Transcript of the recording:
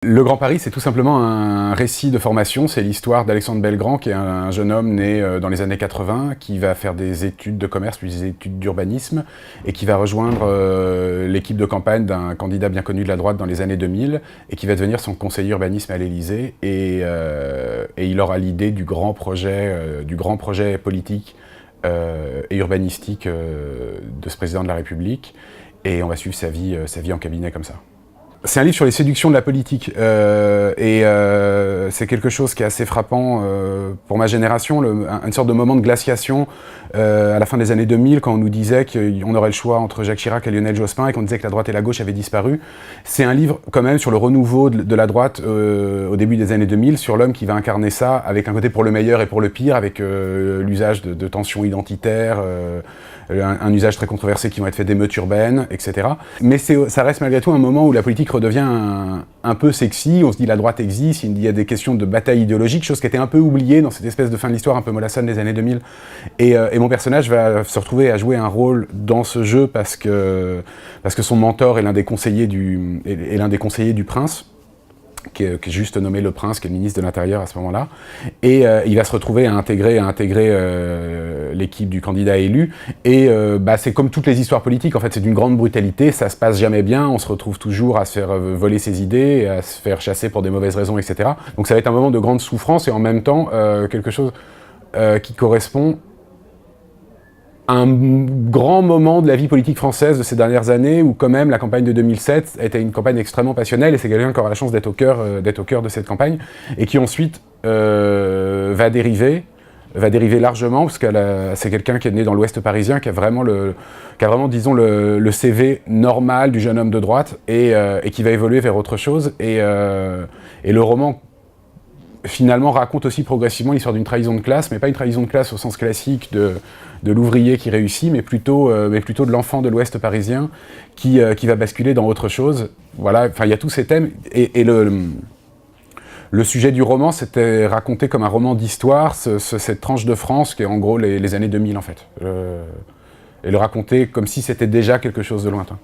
Le Grand Paris, c'est tout simplement un récit de formation. C'est l'histoire d'Alexandre Belgrand, qui est un jeune homme né dans les années 80, qui va faire des études de commerce, puis des études d'urbanisme, et qui va rejoindre l'équipe de campagne d'un candidat bien connu de la droite dans les années 2000, et qui va devenir son conseiller urbanisme à l'Élysée. Et il aura l'idée du grand projet politique et urbanistique de ce président de la République. Et on va suivre sa vie en cabinet comme ça. C'est un livre sur les séductions de la politique, c'est quelque chose qui est assez frappant pour ma génération, une sorte de moment de glaciation à la fin des années 2000, quand on nous disait qu'on aurait le choix entre Jacques Chirac et Lionel Jospin, et qu'on disait que la droite et la gauche avaient disparu. C'est un livre quand même sur le renouveau de la droite au début des années 2000, sur l'homme qui va incarner ça, avec un côté pour le meilleur et pour le pire, avec l'usage de tensions identitaires, un usage très controversé qui vont être fait d'émeutes urbaines, etc. Mais ça reste malgré tout un moment où la politique redevient un peu sexy. On se dit la droite existe, il y a des questions de bataille idéologique, chose qui était un peu oubliée dans cette espèce de fin de l'histoire un peu mollassonne des années 2000. Et mon personnage va se retrouver à jouer un rôle dans ce jeu parce que son mentor est l'un des conseillers du prince, qui est juste nommé le prince, qui est le ministre de l'Intérieur à ce moment-là, et il va se retrouver à intégrer l'équipe du candidat élu, et c'est comme toutes les histoires politiques, en fait, c'est d'une grande brutalité, ça se passe jamais bien, on se retrouve toujours à se faire voler ses idées, à se faire chasser pour des mauvaises raisons, etc. Donc ça va être un moment de grande souffrance, et en même temps, quelque chose qui correspond un grand moment de la vie politique française de ces dernières années, où quand même la campagne de 2007 était une campagne extrêmement passionnelle, et c'est quelqu'un qui aura la chance d'être au cœur de cette campagne, et qui ensuite va dériver largement, parce que c'est quelqu'un qui est né dans l'Ouest parisien, qui a vraiment, disons, le CV normal du jeune homme de droite, et qui va évoluer vers autre chose, et le roman finalement raconte aussi progressivement l'histoire d'une trahison de classe, mais pas une trahison de classe au sens classique de l'ouvrier qui réussit, mais plutôt de l'enfant de l'Ouest parisien qui va basculer dans autre chose. Voilà, enfin il y a tous ces thèmes, et le sujet du roman, c'était raconté comme un roman d'histoire, cette tranche de France qui est en gros les années 2000 en fait, et le raconter comme si c'était déjà quelque chose de lointain.